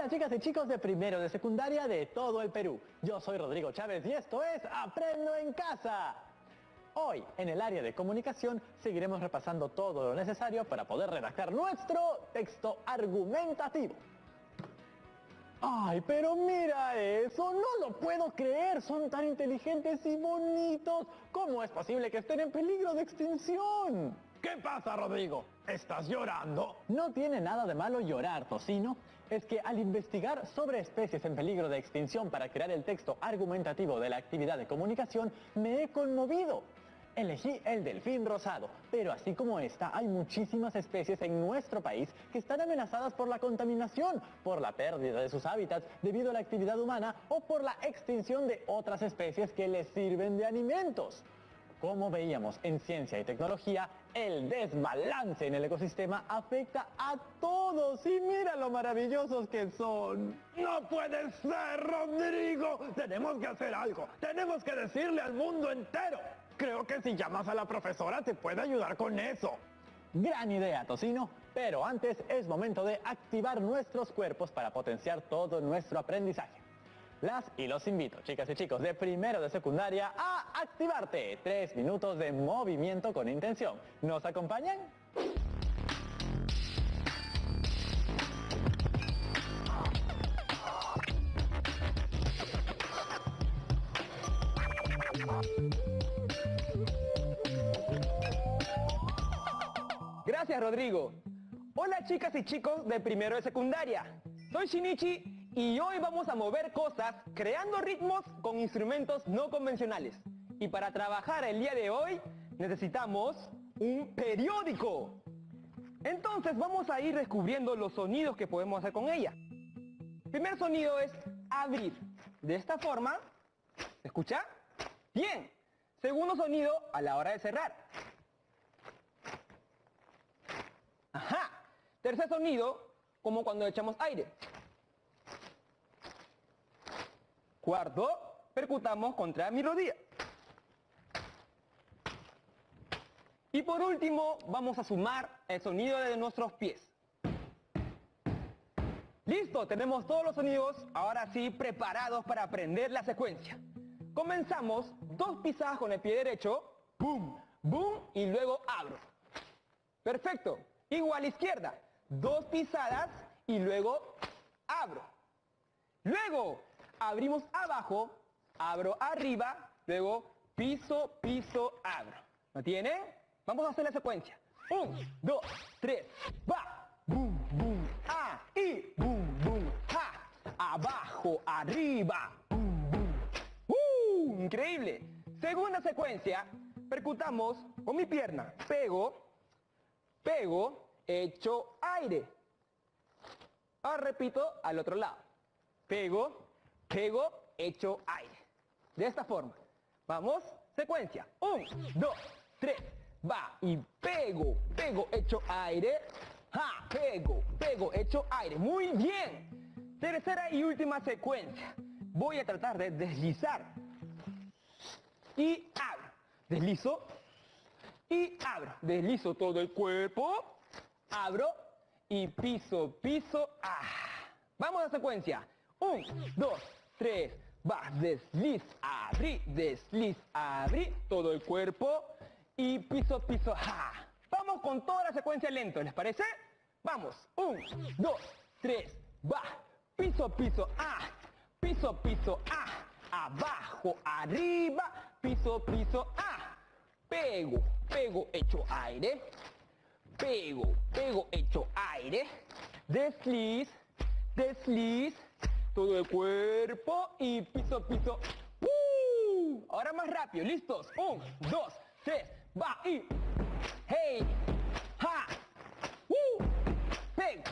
Hola chicas y chicos de primero de secundaria de todo el Perú. Yo soy Rodrigo Chávez y esto es Aprendo en Casa. Hoy, en el área de comunicación, seguiremos repasando todo lo necesario para poder redactar nuestro texto argumentativo. ¡Ay, pero mira eso! ¡No lo puedo creer! ¡Son tan inteligentes y bonitos! ¿Cómo es posible que estén en peligro de extinción? ¿Qué pasa, Rodrigo? ¿Estás llorando? No tiene nada de malo llorar, Tocino. Es que al investigar sobre especies en peligro de extinción para crear el texto argumentativo de la actividad de comunicación, me he conmovido. Elegí el delfín rosado, pero así como esta, hay muchísimas especies en nuestro país que están amenazadas por la contaminación, por la pérdida de sus hábitats debido a la actividad humana o por la extinción de otras especies que les sirven de alimentos. Como veíamos en Ciencia y Tecnología, el desbalance en el ecosistema afecta a todos y mira lo maravillosos que son. ¡No puede ser, Rodrigo! ¡Tenemos que hacer algo! ¡Tenemos que decirle al mundo entero! Creo que si llamas a la profesora te puede ayudar con eso. Gran idea, Tocino, pero antes es momento de activar nuestros cuerpos para potenciar todo nuestro aprendizaje. Las y los invito, chicas y chicos de primero de secundaria, a activarte. 3 minutos de movimiento con intención. ¿Nos acompañan? Gracias, Rodrigo. Hola chicas y chicos de primero de secundaria. Soy Shinichi y hoy vamos a mover cosas creando ritmos con instrumentos no convencionales. Y para trabajar el día de hoy necesitamos un periódico. Entonces vamos a ir descubriendo los sonidos que podemos hacer con ella. El primer sonido es abrir. De esta forma, ¿se escucha? Bien. Segundo sonido a la hora de cerrar. Ajá. Tercer sonido, como cuando echamos aire. Cuarto, percutamos contra mi rodilla. Y por último, vamos a sumar el sonido de nuestros pies. Listo, tenemos todos los sonidos, ahora sí preparados para aprender la secuencia. Comenzamos, 2 pisadas con el pie derecho, boom, boom, y luego abro. Perfecto. Igual izquierda, 2 pisadas y luego abro. Luego abrimos abajo, abro arriba, luego piso, piso, abro. ¿Lo tiene? Vamos a hacer la secuencia. 1, 2, 3, va. Boom, boom, y boom, boom, ja. Abajo, arriba, boom, boom. Increíble. Segunda secuencia, percutamos con mi pierna. Pego, pego, echo aire. Ahora repito al otro lado. Pego, pego, echo aire. De esta forma. Vamos, secuencia. 1, 2, 3, va. Y pego, pego, echo aire. Ja, pego, pego, echo aire. Muy bien. Tercera y última secuencia. Voy a tratar de deslizar. Y abro. Deslizo. Y abro. Deslizo todo el cuerpo. Abro. Y piso, piso. Vamos a la secuencia. 1, 2, 3. Va. Desliz, abrí. Todo el cuerpo. Y piso, piso. Vamos con toda la secuencia lento. ¿Les parece? Vamos. 1, 2, 3. Va. Piso, piso. Piso, piso. Abajo, arriba. Piso, piso. Pego, pego, echo aire. Pego, pego, echo aire. Desliz, desliz. Todo el cuerpo y piso, piso. Ahora más rápido, listos. 1, 2, 3, va y hey, ja, pego,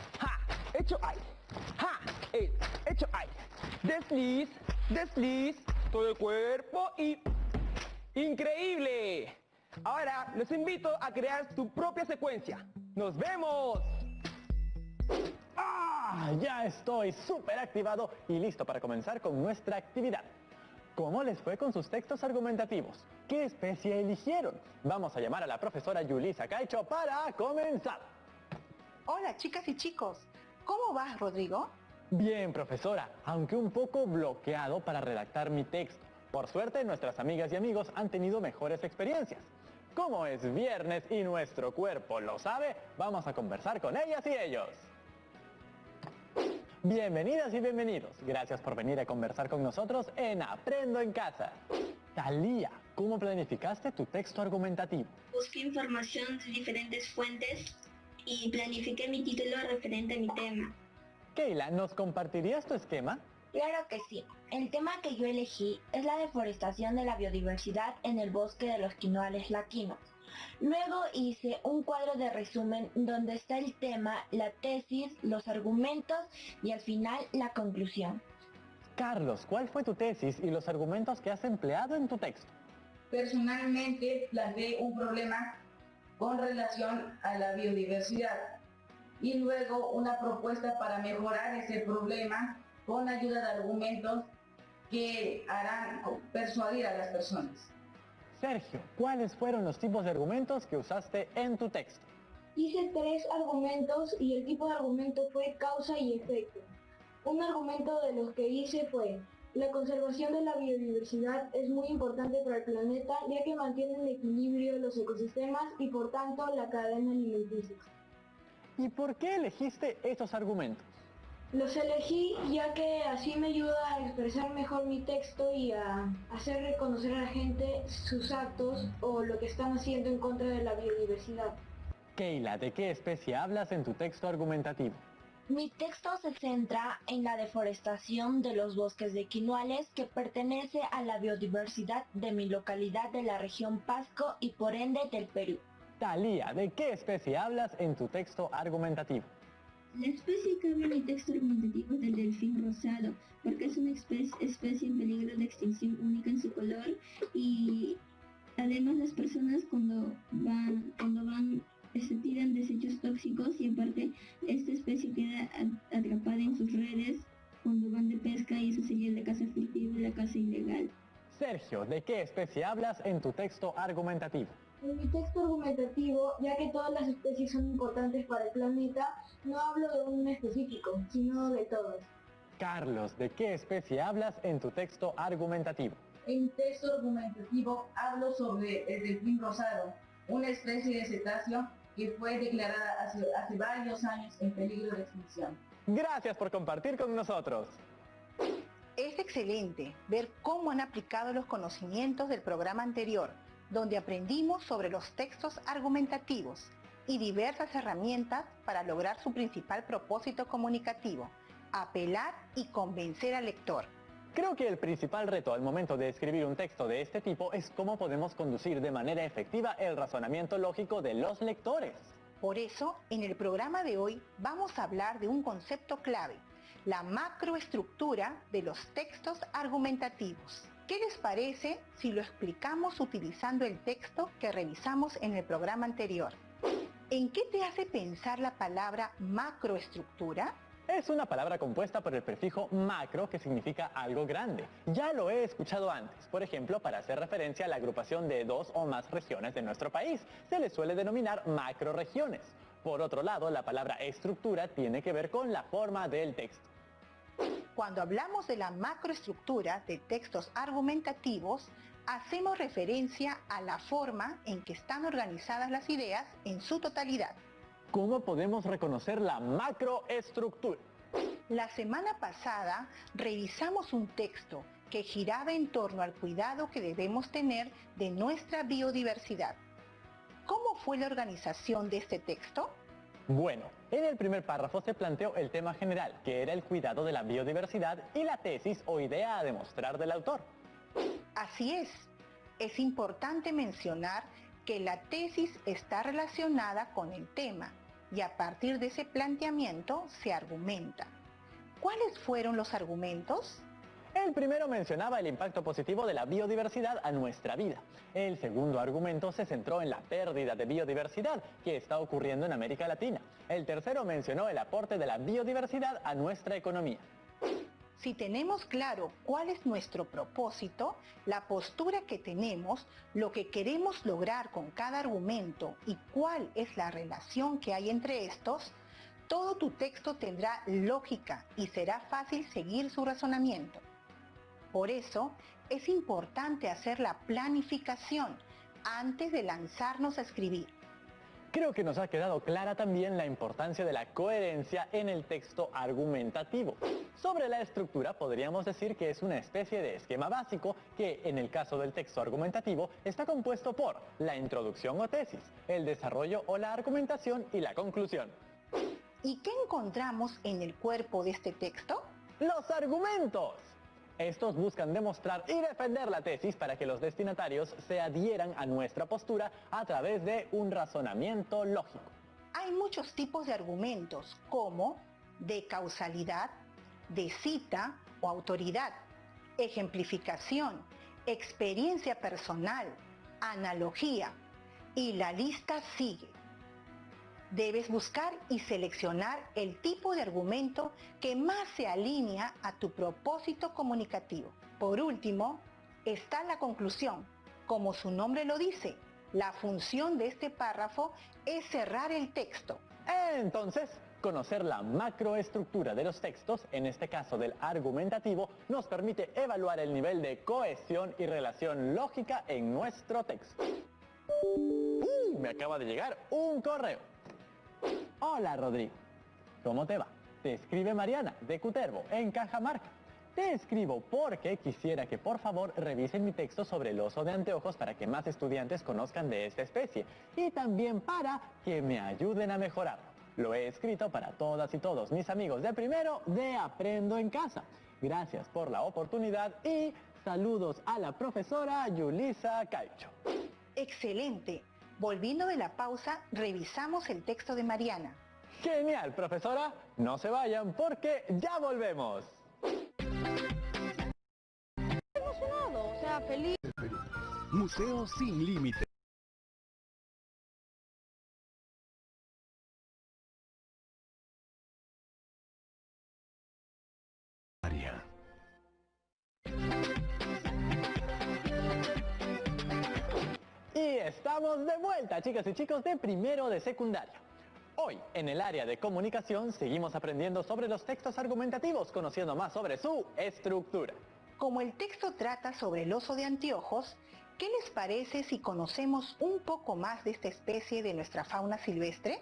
echo aire, echo aire. Desliz, desliz. Todo el cuerpo y ¡increíble! Ahora los invito a crear tu propia secuencia. ¡Nos vemos! Ya estoy súper activado y listo para comenzar con nuestra actividad. ¿Cómo les fue con sus textos argumentativos? ¿Qué especie eligieron? Vamos a llamar a la profesora Yulisa Caicho para comenzar. Hola chicas y chicos, ¿cómo vas, Rodrigo? Bien, profesora, aunque un poco bloqueado para redactar mi texto. Por suerte, nuestras amigas y amigos han tenido mejores experiencias. Como es viernes y nuestro cuerpo lo sabe, vamos a conversar con ellas y ellos. Bienvenidas y bienvenidos. Gracias por venir a conversar con nosotros en Aprendo en Casa. Talía, ¿cómo planificaste tu texto argumentativo? Busqué información de diferentes fuentes y planifiqué mi título referente a mi tema. Keila, ¿nos compartirías tu esquema? Claro que sí. El tema que yo elegí es la deforestación de la biodiversidad en el bosque de los quinoales laquinos. Luego hice un cuadro de resumen donde está el tema, la tesis, los argumentos y al final la conclusión. Carlos, ¿cuál fue tu tesis y los argumentos que has empleado en tu texto? Personalmente planteé un problema con relación a la biodiversidad y luego una propuesta para mejorar ese problema con ayuda de argumentos que harán persuadir a las personas. Sergio, ¿cuáles fueron los tipos de argumentos que usaste en tu texto? Hice 3 argumentos y el tipo de argumento fue causa y efecto. Un argumento de los que hice fue: la conservación de la biodiversidad es muy importante para el planeta ya que mantiene el equilibrio de los ecosistemas y por tanto la cadena alimenticia. ¿Y por qué elegiste esos argumentos? Los elegí ya que así me ayuda a expresar mejor mi texto y a hacer reconocer a la gente sus actos o lo que están haciendo en contra de la biodiversidad. Keila, ¿de qué especie hablas en tu texto argumentativo? Mi texto se centra en la deforestación de los bosques de quinoales que pertenece a la biodiversidad de mi localidad de la región Pasco y por ende del Perú. Talía, ¿de qué especie hablas en tu texto argumentativo? La especie que habla en mi texto argumentativo es del delfín rosado, porque es una especie en peligro de extinción única en su color y además las personas cuando van se tiran desechos tóxicos y aparte esta especie queda atrapada en sus redes cuando van de pesca y eso sería la caza furtiva y la caza ilegal. Sergio, ¿de qué especie hablas en tu texto argumentativo? En mi texto argumentativo, ya que todas las especies son importantes para el planeta, no hablo de un específico, sino de todas. Carlos, ¿de qué especie hablas en tu texto argumentativo? En mi texto argumentativo hablo sobre el delfín rosado, una especie de cetáceo que fue declarada hace varios años en peligro de extinción. Gracias por compartir con nosotros. Es excelente ver cómo han aplicado los conocimientos del programa anterior, donde aprendimos sobre los textos argumentativos y diversas herramientas para lograr su principal propósito comunicativo, apelar y convencer al lector. Creo que el principal reto al momento de escribir un texto de este tipo es cómo podemos conducir de manera efectiva el razonamiento lógico de los lectores. Por eso, en el programa de hoy vamos a hablar de un concepto clave, la macroestructura de los textos argumentativos. ¿Qué les parece si lo explicamos utilizando el texto que revisamos en el programa anterior? ¿En qué te hace pensar la palabra macroestructura? Es una palabra compuesta por el prefijo macro, que significa algo grande. Ya lo he escuchado antes, por ejemplo, para hacer referencia a la agrupación de 2 o más regiones de nuestro país. Se les suele denominar macroregiones. Por otro lado, la palabra estructura tiene que ver con la forma del texto. Cuando hablamos de la macroestructura de textos argumentativos, hacemos referencia a la forma en que están organizadas las ideas en su totalidad. ¿Cómo podemos reconocer la macroestructura? La semana pasada revisamos un texto que giraba en torno al cuidado que debemos tener de nuestra biodiversidad. ¿Cómo fue la organización de este texto? Bueno, en el primer párrafo se planteó el tema general, que era el cuidado de la biodiversidad, y la tesis o idea a demostrar del autor. Así es importante mencionar que la tesis está relacionada con el tema y a partir de ese planteamiento se argumenta. ¿Cuáles fueron los argumentos? El primero mencionaba el impacto positivo de la biodiversidad a nuestra vida. El segundo argumento se centró en la pérdida de biodiversidad que está ocurriendo en América Latina. El tercero mencionó el aporte de la biodiversidad a nuestra economía. Si tenemos claro cuál es nuestro propósito, la postura que tenemos, lo que queremos lograr con cada argumento y cuál es la relación que hay entre estos, todo tu texto tendrá lógica y será fácil seguir su razonamiento. Por eso, es importante hacer la planificación antes de lanzarnos a escribir. Creo que nos ha quedado clara también la importancia de la coherencia en el texto argumentativo. Sobre la estructura podríamos decir que es una especie de esquema básico que, en el caso del texto argumentativo, está compuesto por la introducción o tesis, el desarrollo o la argumentación y la conclusión. ¿Y qué encontramos en el cuerpo de este texto? ¡Los argumentos! Estos buscan demostrar y defender la tesis para que los destinatarios se adhieran a nuestra postura a través de un razonamiento lógico. Hay muchos tipos de argumentos, como de causalidad, de cita o autoridad, ejemplificación, experiencia personal, analogía, y la lista sigue. Debes buscar y seleccionar el tipo de argumento que más se alinea a tu propósito comunicativo. Por último, está la conclusión. Como su nombre lo dice, la función de este párrafo es cerrar el texto. Entonces, conocer la macroestructura de los textos, en este caso del argumentativo, nos permite evaluar el nivel de cohesión y relación lógica en nuestro texto. Me acaba de llegar un correo. Hola Rodrigo, ¿cómo te va? Te escribe Mariana de Cutervo en Cajamarca. Te escribo porque quisiera que por favor revisen mi texto sobre el oso de anteojos para que más estudiantes conozcan de esta especie y también para que me ayuden a mejorarlo. Lo he escrito para todas y todos mis amigos de primero de Aprendo en Casa. Gracias por la oportunidad y saludos a la profesora Yulisa Caicho. Excelente. Volviendo de la pausa, revisamos el texto de Mariana. Genial, profesora. No se vayan porque ya volvemos. Emocionado, o sea, feliz. Museo sin límites. Y estamos de vuelta, chicas y chicos de primero de secundaria. Hoy, en el área de comunicación, seguimos aprendiendo sobre los textos argumentativos, conociendo más sobre su estructura. Como el texto trata sobre el oso de anteojos, ¿qué les parece si conocemos un poco más de esta especie de nuestra fauna silvestre?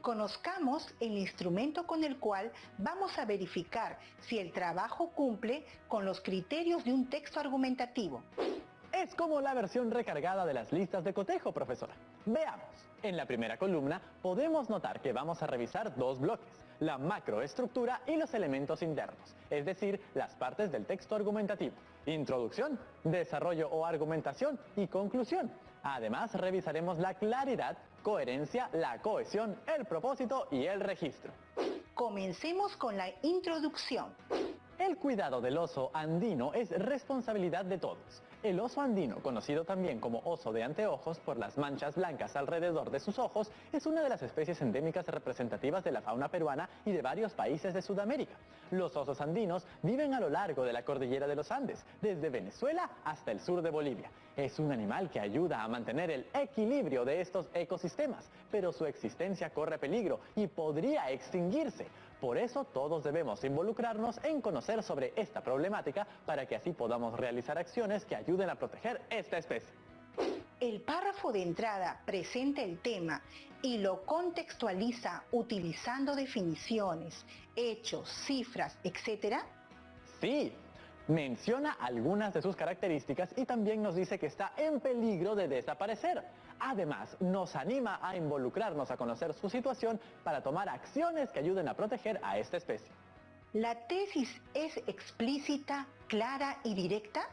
Conozcamos el instrumento con el cual vamos a verificar si el trabajo cumple con los criterios de un texto argumentativo. Es como la versión recargada de las listas de cotejo, profesora. Veamos. En la primera columna podemos notar que vamos a revisar dos bloques, la macroestructura y los elementos internos, es decir, las partes del texto argumentativo, introducción, desarrollo o argumentación y conclusión. Además, revisaremos la claridad, coherencia, la cohesión, el propósito y el registro. Comencemos con la introducción. El cuidado del oso andino es responsabilidad de todos. El oso andino, conocido también como oso de anteojos por las manchas blancas alrededor de sus ojos, es una de las especies endémicas representativas de la fauna peruana y de varios países de Sudamérica. Los osos andinos viven a lo largo de la cordillera de los Andes, desde Venezuela hasta el sur de Bolivia. Es un animal que ayuda a mantener el equilibrio de estos ecosistemas, pero su existencia corre peligro y podría extinguirse. Por eso todos debemos involucrarnos en conocer sobre esta problemática para que así podamos realizar acciones que ayuden a proteger esta especie. El párrafo de entrada presenta el tema y lo contextualiza utilizando definiciones, hechos, cifras, etc. Sí, menciona algunas de sus características y también nos dice que está en peligro de desaparecer. Además, nos anima a involucrarnos a conocer su situación para tomar acciones que ayuden a proteger a esta especie. ¿La tesis es explícita, clara y directa?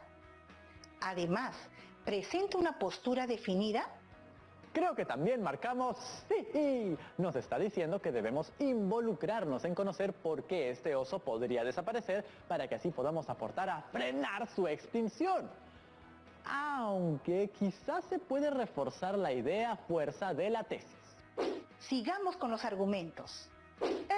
Además, ¿presenta una postura definida? Creo que también marcamos sí. Nos está diciendo que debemos involucrarnos en conocer por qué este oso podría desaparecer para que así podamos aportar a frenar su extinción. Aunque quizás se puede reforzar la idea a fuerza de la tesis. Sigamos con los argumentos.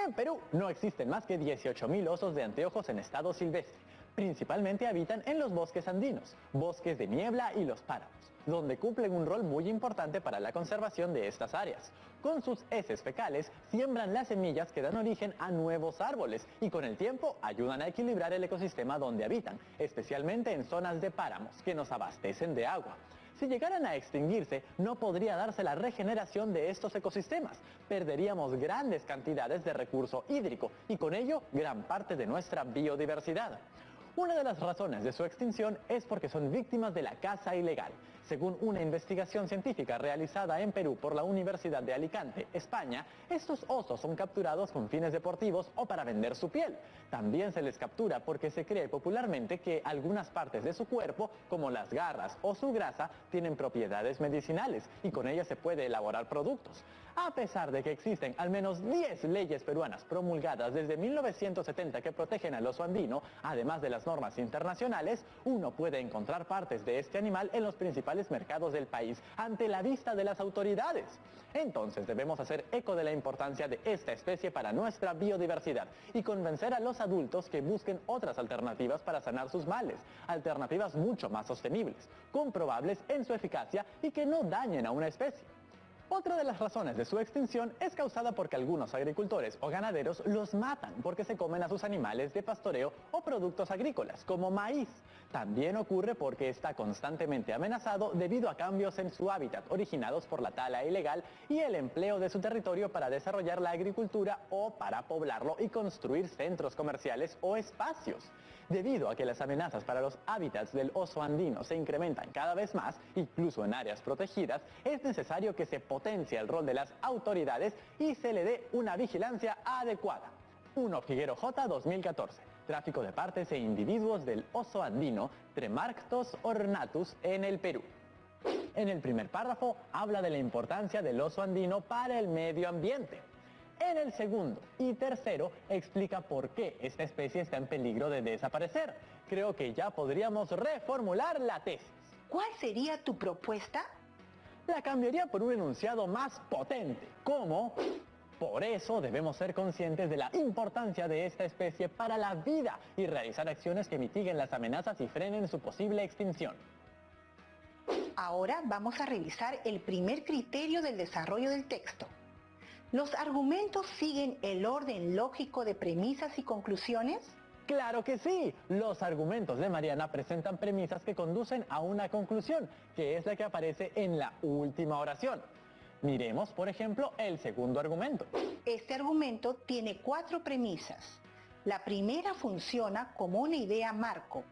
En Perú no existen más que 18.000 osos de anteojos en estado silvestre. Principalmente habitan en los bosques andinos, bosques de niebla y los páramos, donde cumplen un rol muy importante para la conservación de estas áreas. Con sus heces fecales siembran las semillas que dan origen a nuevos árboles y con el tiempo ayudan a equilibrar el ecosistema donde habitan, especialmente en zonas de páramos que nos abastecen de agua. Si llegaran a extinguirse, no podría darse la regeneración de estos ecosistemas. Perderíamos grandes cantidades de recurso hídrico y con ello gran parte de nuestra biodiversidad. Una de las razones de su extinción es porque son víctimas de la caza ilegal. Según una investigación científica realizada en Perú por la Universidad de Alicante, España, estos osos son capturados con fines deportivos o para vender su piel. También se les captura porque se cree popularmente que algunas partes de su cuerpo, como las garras o su grasa, tienen propiedades medicinales y con ellas se puede elaborar productos. A pesar de que existen al menos 10 leyes peruanas promulgadas desde 1970 que protegen al oso andino, además de las normas internacionales, uno puede encontrar partes de este animal en los principales mercados del país ante la vista de las autoridades. Entonces debemos hacer eco de la importancia de esta especie para nuestra biodiversidad y convencer a los adultos que busquen otras alternativas para sanar sus males, alternativas mucho más sostenibles, comprobables en su eficacia y que no dañen a una especie. Otra de las razones de su extinción es causada porque algunos agricultores o ganaderos los matan porque se comen a sus animales de pastoreo o productos agrícolas, como maíz. También ocurre porque está constantemente amenazado debido a cambios en su hábitat originados por la tala ilegal y el empleo de su territorio para desarrollar la agricultura o para poblarlo y construir centros comerciales o espacios. Debido a que las amenazas para los hábitats del oso andino se incrementan cada vez más, incluso en áreas protegidas, es necesario que se potencie el rol de las autoridades y se le dé una vigilancia adecuada. 1 Figuero J 2014. Tráfico de partes e individuos del oso andino, Tremarctos ornatus, en el Perú. En el primer párrafo habla de la importancia del oso andino para el medio ambiente. En el segundo y tercero explica por qué esta especie está en peligro de desaparecer. Creo que ya podríamos reformular la tesis. ¿Cuál sería tu propuesta? La cambiaría por un enunciado más potente, como: por eso debemos ser conscientes de la importancia de esta especie para la vida y realizar acciones que mitiguen las amenazas y frenen su posible extinción. Ahora vamos a revisar el primer criterio del desarrollo del texto. ¿Los argumentos siguen el orden lógico de premisas y conclusiones? ¡Claro que sí! Los argumentos de Mariana presentan premisas que conducen a una conclusión, que es la que aparece en la última oración. Miremos, por ejemplo, el segundo argumento. Este argumento tiene 4 premisas. La primera funciona como una idea marco,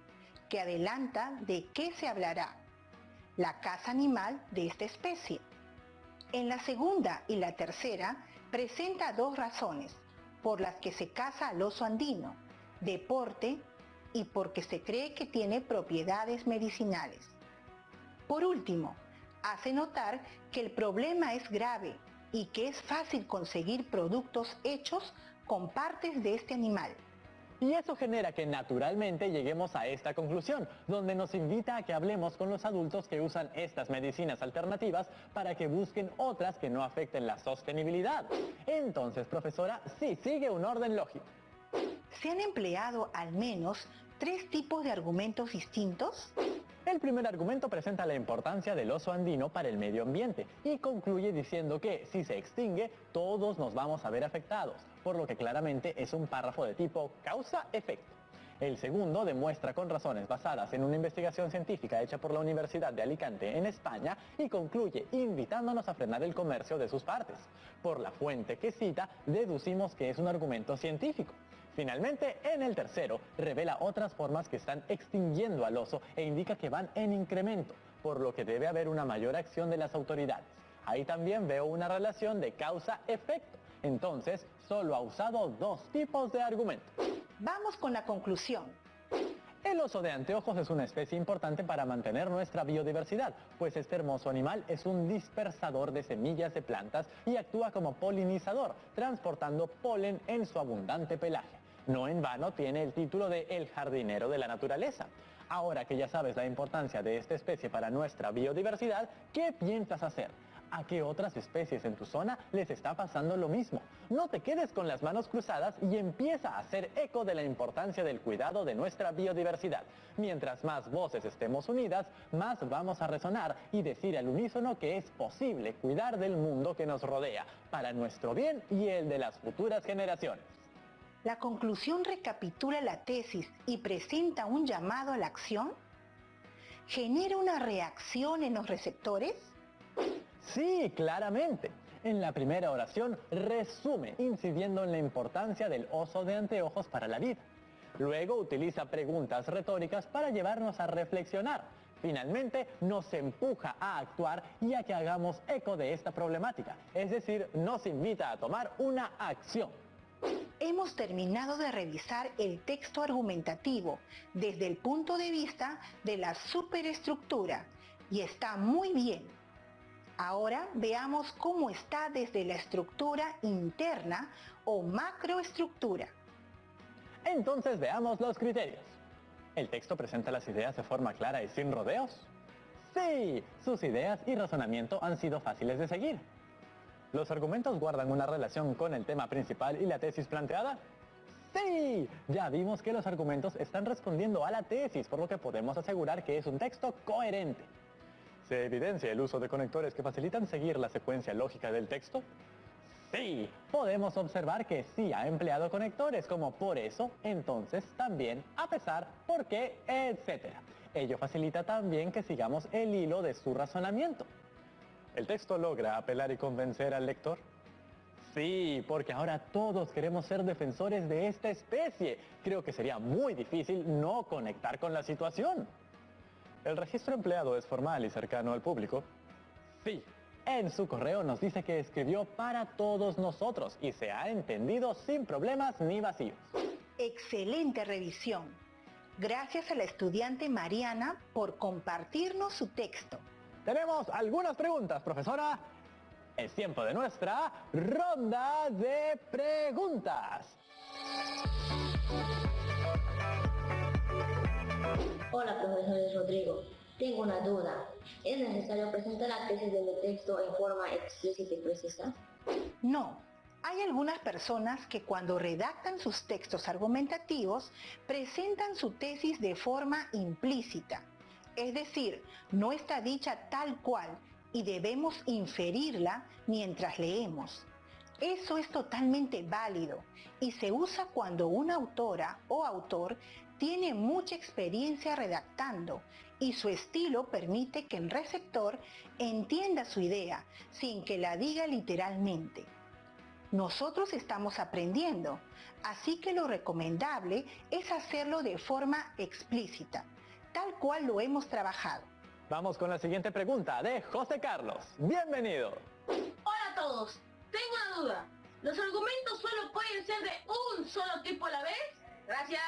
que adelanta de qué se hablará: la caza animal de esta especie. En la segunda y la tercera presenta 2 razones por las que se caza al oso andino: deporte y porque se cree que tiene propiedades medicinales. Por último, hace notar que el problema es grave y que es fácil conseguir productos hechos con partes de este animal. Y eso genera que naturalmente lleguemos a esta conclusión, donde nos invita a que hablemos con los adultos que usan estas medicinas alternativas para que busquen otras que no afecten la sostenibilidad. Entonces, profesora, sí sigue un orden lógico. ¿Se han empleado al menos 3 tipos de argumentos distintos? El primer argumento presenta la importancia del oso andino para el medio ambiente y concluye diciendo que si se extingue, todos nos vamos a ver afectados, por lo que claramente es un párrafo de tipo causa-efecto. El segundo demuestra con razones basadas en una investigación científica hecha por la Universidad de Alicante en España y concluye invitándonos a frenar el comercio de sus partes. Por la fuente que cita, deducimos que es un argumento científico. Finalmente, en el tercero, revela otras formas que están extinguiendo al oso e indica que van en incremento, por lo que debe haber una mayor acción de las autoridades. Ahí también veo una relación de causa-efecto. Entonces, solo ha usado 2 tipos de argumentos. Vamos con la conclusión. El oso de anteojos es una especie importante para mantener nuestra biodiversidad, pues este hermoso animal es un dispersador de semillas de plantas y actúa como polinizador, transportando polen en su abundante pelaje. No en vano tiene el título de El jardinero de la naturaleza. Ahora que ya sabes la importancia de esta especie para nuestra biodiversidad, ¿qué piensas hacer? ¿A qué otras especies en tu zona les está pasando lo mismo? No te quedes con las manos cruzadas y empieza a hacer eco de la importancia del cuidado de nuestra biodiversidad. Mientras más voces estemos unidas, más vamos a resonar y decir al unísono que es posible cuidar del mundo que nos rodea, para nuestro bien y el de las futuras generaciones. ¿La conclusión recapitula la tesis y presenta un llamado a la acción? ¿Genera una reacción en los receptores? Sí, claramente. En la primera oración resume, incidiendo en la importancia del oso de anteojos para la vida. Luego utiliza preguntas retóricas para llevarnos a reflexionar. Finalmente, nos empuja a actuar y a que hagamos eco de esta problemática. Es decir, nos invita a tomar una acción. Hemos terminado de revisar el texto argumentativo desde el punto de vista de la superestructura y está muy bien. Ahora veamos cómo está desde la estructura interna o macroestructura. Entonces veamos los criterios. ¿El texto presenta las ideas de forma clara y sin rodeos? Sí, sus ideas y razonamiento han sido fáciles de seguir. ¿Los argumentos guardan una relación con el tema principal y la tesis planteada? ¡Sí! Ya vimos que los argumentos están respondiendo a la tesis, por lo que podemos asegurar que es un texto coherente. ¿Se evidencia el uso de conectores que facilitan seguir la secuencia lógica del texto? Sí, podemos observar que sí ha empleado conectores como por eso, entonces, también, a pesar, por qué, etc. Ello facilita también que sigamos el hilo de su razonamiento. ¿El texto logra apelar y convencer al lector? Sí, porque ahora todos queremos ser defensores de esta especie. Creo que sería muy difícil no conectar con la situación. ¿El registro empleado es formal y cercano al público? Sí. En su correo nos dice que escribió para todos nosotros y se ha entendido sin problemas ni vacíos. Excelente revisión. Gracias a la estudiante Mariana por compartirnos su texto. Tenemos algunas preguntas, profesora. Es tiempo de nuestra ronda de preguntas. Hola, profesor Rodrigo. Tengo una duda. ¿Es necesario presentar la tesis del texto en forma explícita y precisa? No. Hay algunas personas que cuando redactan sus textos argumentativos presentan su tesis de forma implícita. Es decir, no está dicha tal cual y debemos inferirla mientras leemos. Eso es totalmente válido y se usa cuando una autora o autor tiene mucha experiencia redactando y su estilo permite que el receptor entienda su idea sin que la diga literalmente. Nosotros estamos aprendiendo, así que lo recomendable es hacerlo de forma explícita, tal cual lo hemos trabajado. Vamos con la siguiente pregunta de José Carlos. ¡Bienvenido! Hola a todos. Tengo una duda. ¿Los argumentos solo pueden ser de un solo tipo a la vez? Gracias.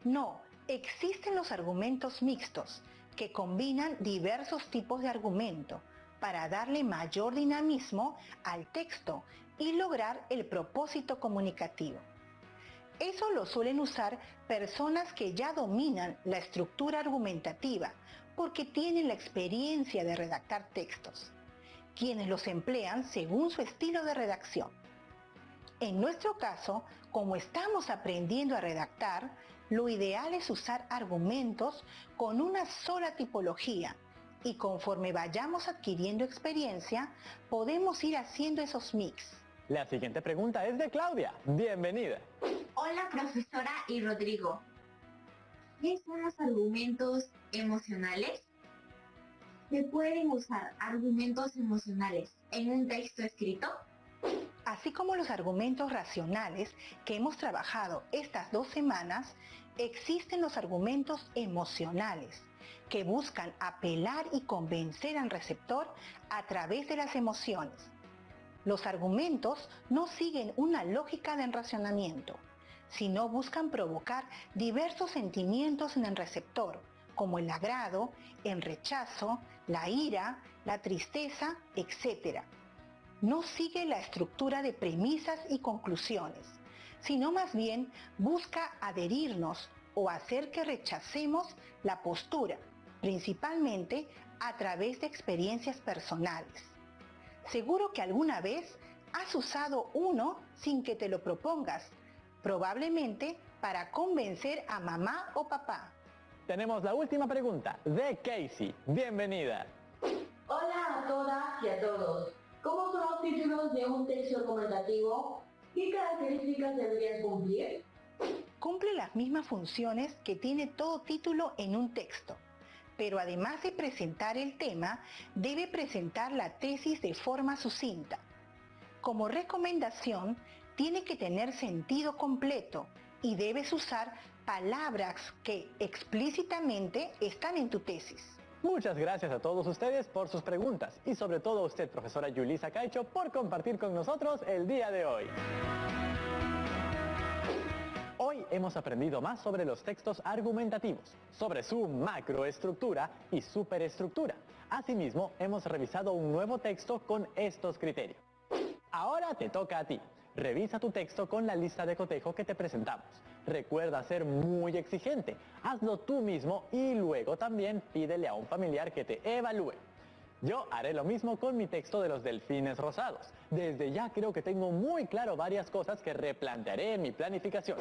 No, existen los argumentos mixtos, que combinan diversos tipos de argumento para darle mayor dinamismo al texto y lograr el propósito comunicativo. Eso lo suelen usar personas que ya dominan la estructura argumentativa porque tienen la experiencia de redactar textos, quienes los emplean según su estilo de redacción. En nuestro caso, como estamos aprendiendo a redactar, lo ideal es usar argumentos con una sola tipología y conforme vayamos adquiriendo experiencia, podemos ir haciendo esos mix. La siguiente pregunta es de Claudia. Bienvenida. Hola profesora y Rodrigo. ¿Qué son los argumentos emocionales? ¿Se pueden usar argumentos emocionales en un texto escrito? Así como los argumentos racionales que hemos trabajado estas 2 semanas, existen los argumentos emocionales que buscan apelar y convencer al receptor a través de las emociones. Los argumentos no siguen una lógica de razonamiento, sino buscan provocar diversos sentimientos en el receptor, como el agrado, el rechazo, la ira, la tristeza, etc. No sigue la estructura de premisas y conclusiones, sino más bien busca adherirnos o hacer que rechacemos la postura, principalmente a través de experiencias personales. Seguro que alguna vez has usado uno sin que te lo propongas, probablemente para convencer a mamá o papá. Tenemos la última pregunta de Casey. Bienvenida. Hola a todas y a todos. ¿Cómo son los títulos de un texto argumentativo? ¿Qué características deberían cumplir? Cumple las mismas funciones que tiene todo título en un texto, pero además de presentar el tema, debe presentar la tesis de forma sucinta. Como recomendación, tiene que tener sentido completo y debes usar palabras que explícitamente están en tu tesis. Muchas gracias a todos ustedes por sus preguntas y sobre todo a usted, profesora Yulisa Caicho, por compartir con nosotros el día de hoy. Hoy hemos aprendido más sobre los textos argumentativos, sobre su macroestructura y superestructura. Asimismo, hemos revisado un nuevo texto con estos criterios. Ahora te toca a ti. Revisa tu texto con la lista de cotejo que te presentamos. Recuerda ser muy exigente. Hazlo tú mismo y luego también pídele a un familiar que te evalúe. Yo haré lo mismo con mi texto de los delfines rosados. Desde ya creo que tengo muy claro varias cosas que replantearé en mi planificación.